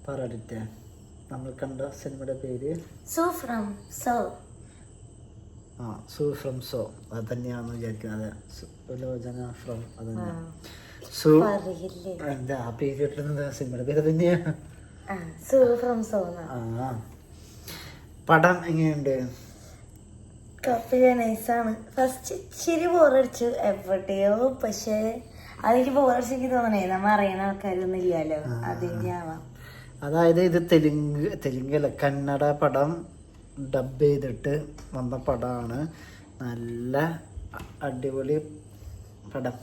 പറയട്ടെ, നമ്മൾ കണ്ട സിനിമയുടെ പേര് so from so. Su from so അത് തന്നെയാണെന്ന് വിചാരിക്കുന്നത്. സുലോചന ഫ്രം അത് തന്നെ. എന്താ ആ പേര് കിട്ടുന്നത്? സിനിമയുടെ പേര് തന്നെയാ. So from so. പടം എങ്ങനെയുണ്ട്? നൈസാണ്. ഫസ്റ്റ് ഇച്ചിരി ബോറടിച്ചു എവിടെയോ, പക്ഷെ അതെനിക്ക് ബോറടിച്ചെനിക്ക് തോന്നണേ നമ്മ അറിയണ ആൾക്കാരൊന്നും ഇല്ലല്ലോ, അതിന്റെ ആവാം. അതായത് ഇത് തെലുങ്കല്ല കന്നഡ പടം ഡബ് ചെയ്തിട്ട് വന്ന പടമാണ്. നല്ല അടിപൊളി പടം,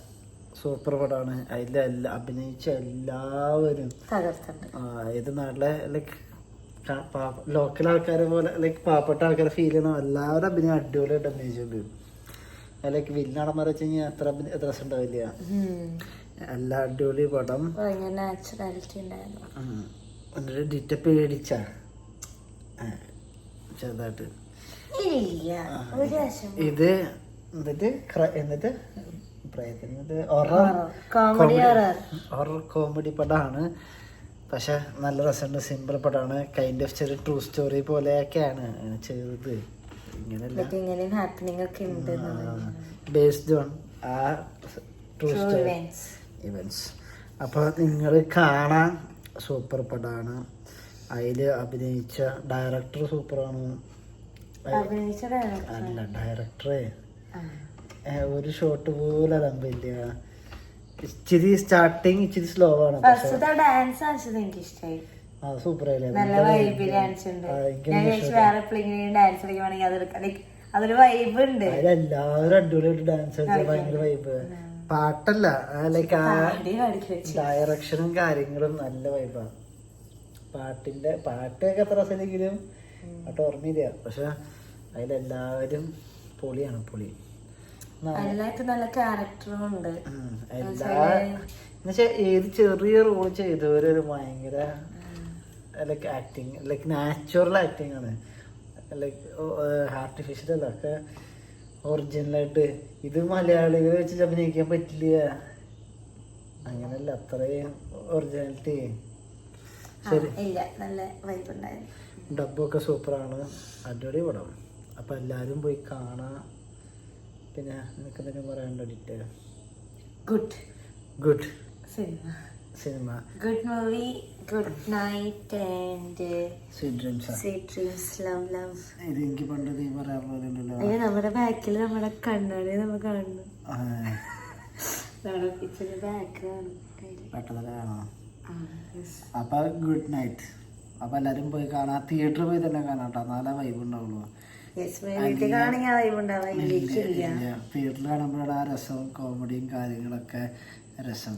സൂപ്പർ പടമാണ്. അതിൽ അഭിനയിച്ച എല്ലാവരും ഏത് നാട്ടിലെ ലൈക്ക് ലോക്കൽ ആൾക്കാരെ പോലെ ലൈക്ക് പാവപ്പെട്ട ആൾക്കാരെ ഫീൽ ചെയ്യുന്ന എല്ലാവരും അഭിനയം അടിപൊളിയായിട്ട് അഭിനയിച്ചുണ്ട്. ലൈക്ക് വില്ലടന്മാരെ വെച്ച് കഴിഞ്ഞാൽ എത്ര രസം ഉണ്ടാവില്ല. എല്ലാ അടിപൊളി പടം. എന്നിട്ട് ഡിറ്റ പേടിച്ച ചെറുതായിട്ട് ഇത് എന്നിട്ട് ഹൊറർ കോമഡി പടമാണ്. പക്ഷെ നല്ല രസമുണ്ട്. സിമ്പിൾ പടമാണ്. കൈൻഡ് ഓഫ് ചെറിയ ട്രൂ സ്റ്റോറി പോലെയൊക്കെയാണ് ചെയ്തത്. ബേസ്ഡ് ഓൺ ആ ട്രൂ സ്റ്റോറി ഇവന്റ്സ്. അപ്പോൾ നിങ്ങൾ കാണാൻ സൂപ്പർ പടമാണ്. അതിൽ അഭിനയിച്ച ഡയറക്ടർ സൂപ്പറാണ്. അല്ല ഡയറക്ടറെ ഒരു ഷോട്ട് പോലെ അലമ്പില്ല. ഇച്ചിരി സ്റ്റാർട്ടിങ് ഇച്ചിരി സ്ലോ ആണ്. സൂപ്പറായില്ലേ? എല്ലാവരും അടിപൊളിയായിട്ട് ഡാൻസ് കളിച്ച ഭയങ്കര വൈബ്. പാട്ടല്ല, ലൈക്ക് ആ ഡയറക്ഷനും കാര്യങ്ങളും നല്ല വൈബാണ്. പാട്ടൊക്കെ എത്ര രസമില്ലെങ്കിലും പാട്ട് ഓർമ്മയില്ല. പക്ഷെ അതിലെല്ലാവരും പൊളിയാണ്, പൊളി. നല്ല ക്യാരക്ടറും ഉണ്ട്. എന്നുവെച്ചാൽ ഏത് ചെറിയ റോൾ ചെയ്തവരൊരു ഭയങ്കര like acting, like natural acting ആണ്. ലൈക്ക് ആർട്ടിഫിഷ്യൽ അല്ല, ഒക്കെ ഒറിജിനലായിട്ട്. ഇത് മലയാളികളെ വെച്ച് അഭിനയിക്കാൻ പറ്റില്ല, അങ്ങനല്ല, അത്രയും ഒറിജിനാലിറ്റി. ശരി, ഡബ്ബൊക്കെ സൂപ്പറാണ്, അടിപൊളി പടം. അപ്പം എല്ലാവരും പോയി കാണാം. പിന്നെ നിനക്ക് എന്തെങ്കിലും പറയാനുണ്ടോ? Detail good cinema, good movie, good night and sweet dreams, love. ഇത് എനിക്ക് പണ്ട് നീ പറയാറുള്ളതല്ലോ. അയ്യോ, നമ്മുടെ ബാക്കിൽ നമ്മുടെ കണ്ണാടി നമ്മൾ കാണുന്നു. പെട്ടതല്ലാണോ? അപ്പൊ ഗുഡ് നൈറ്റ്. അപ്പൊ എല്ലാരും പോയി കാണാം. തിയേറ്ററിൽ പോയി തന്നെ കാണാം കേട്ടോ, നല്ല വൈബ് ഉണ്ടാവുള്ളൂ. തിയേറ്ററിൽ കാണുമ്പോഴാണ് ആ രസവും കോമഡിയും കാര്യങ്ങളൊക്കെ രസം.